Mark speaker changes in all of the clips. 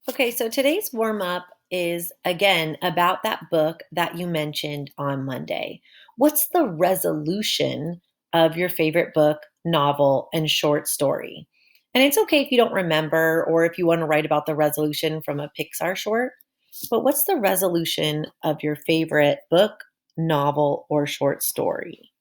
Speaker 1: Okay, so today's warm up is again about that book that you mentioned on Monday. What's the resolution of your favorite book, novel, and short story? And it's okay if you don't remember or if you want to write about the resolution from a Pixar short, but what's the resolution of your favorite book, novel, or short story?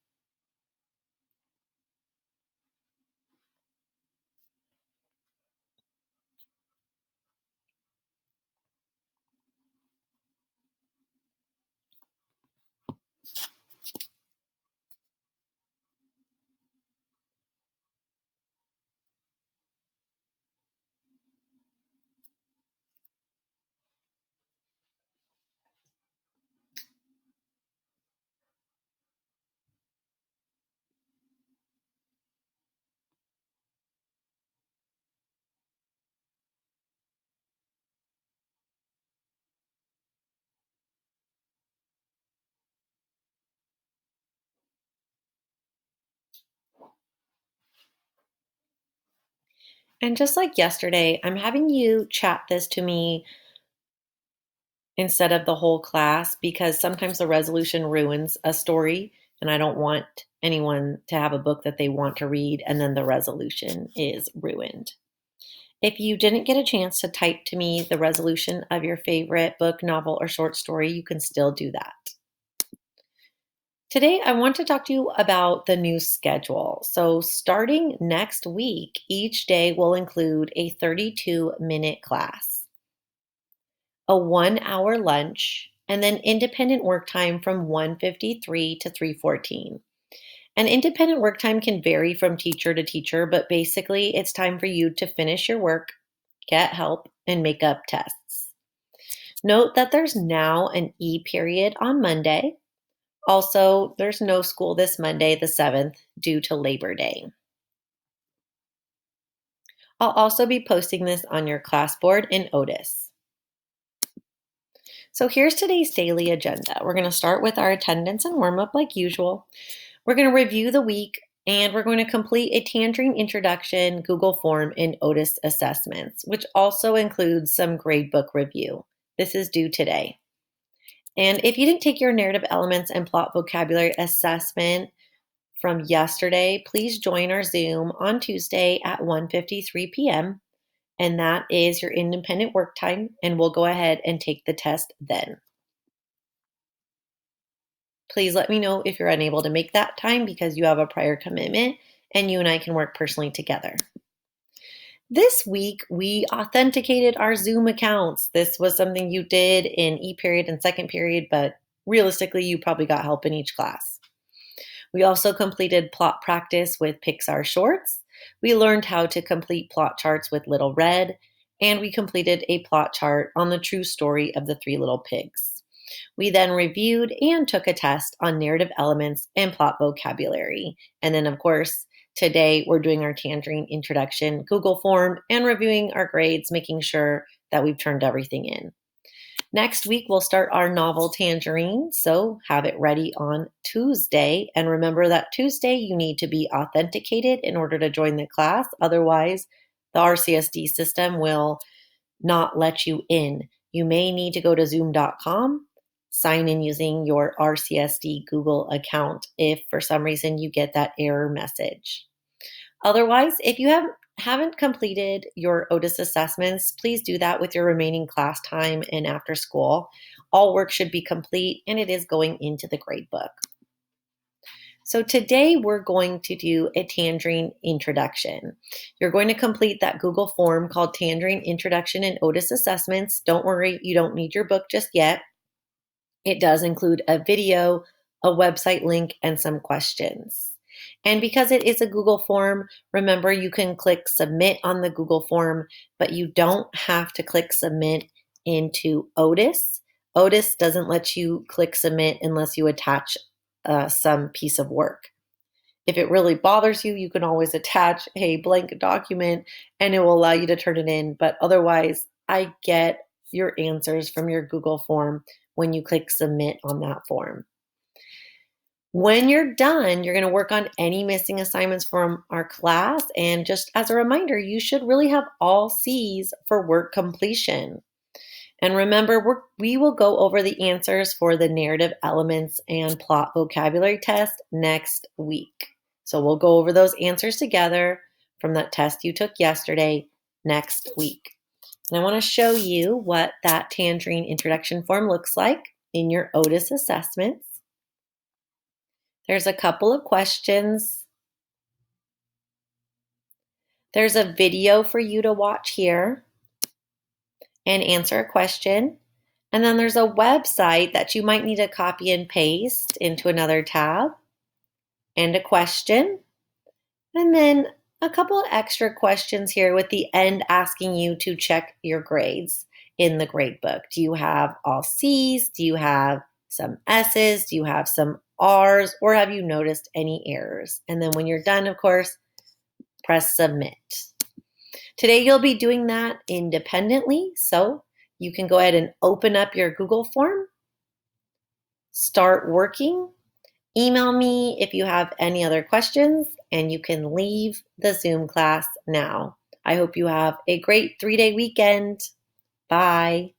Speaker 1: And just like yesterday, I'm having you chat this to me instead of the whole class because sometimes the resolution ruins a story and I don't want anyone to have a book that they want to read and then the resolution is ruined. If you didn't get a chance to type to me the resolution of your favorite book, novel, or short story, you can still do that. Today, I want to talk to you about the new schedule. So, starting next week, each day will include a 32-minute class, a 1 hour lunch, and then independent work time from 1:53 to 3:14. And independent work time can vary from teacher to teacher, but basically it's time for you to finish your work, get help, and make up tests. Note that there's now an E period on Monday. Also, there's no school this Monday, the 7th, due to Labor Day. I'll also be posting this on your class board in Otis. So here's today's daily agenda. We're going to start with our attendance and warm up like usual. We're going to review the week and we're going to complete a Tangerine Introduction Google form in Otis Assessments, which also includes some gradebook review. This is due today. And if you didn't take your narrative elements and plot vocabulary assessment from yesterday, please join our Zoom on Tuesday at 1:53 p.m. And that is your independent work time, and we'll go ahead and take the test then. Please let me know if you're unable to make that time because you have a prior commitment and you and I can work personally together. This week, we authenticated our Zoom accounts. This was something you did in E period and second period, but realistically, you probably got help in each class. We also completed plot practice with Pixar Shorts. We learned how to complete plot charts with Little Red, and we completed a plot chart on the true story of the Three Little Pigs. We then reviewed and took a test on narrative elements and plot vocabulary. And then, of course, today we're doing our Tangerine Introduction Google form and reviewing our grades, making sure that we've turned everything in. Next week, we'll start our novel Tangerine, so have it ready on Tuesday. And remember that Tuesday, you need to be authenticated in order to join the class. Otherwise, the RCSD system will not let you in. You may need to go to zoom.com, sign in using your RCSD Google account if for some reason you get that error message. Otherwise, if you haven't completed your Otis assessments, please do that with your remaining class time and after school. All work should be complete and it is going into the gradebook. So today we're going to do a Tangerine introduction. You're going to complete that Google form called Tangerine Introduction and Otis Assessments. Don't worry, you don't need your book just yet. It does include a video, a website link, and some questions. And because it is a Google form, remember you can click submit on the Google form, but you don't have to click submit into Otis. Otis doesn't let you click submit unless you attach some piece of work. If it really bothers you, you can always attach a blank document and it will allow you to turn it in. But otherwise, I get your answers from your Google form when you click submit on that form. When you're done, you're going to work on any missing assignments from our class. And just as a reminder, you should really have all C's for work completion. And remember, we will go over the answers for the narrative elements and plot vocabulary test next week. So we'll go over those answers together from that test you took yesterday next week. And I want to show you what that Tangerine introduction form looks like in your Otis assessments. There's a couple of questions. There's a video for you to watch here and answer a question. And then there's a website that you might need to copy and paste into another tab, and a question. And then a couple of extra questions here with the end asking you to check your grades in the grade book. Do you have all C's? Do you have some S's? Do you have some R's? Or have you noticed any errors? And then when you're done, of course, press submit. Today you'll be doing that independently, so you can go ahead and open up your Google form, start working, email me if you have any other questions, and you can leave the Zoom class now. I hope you have a great 3-day weekend. Bye.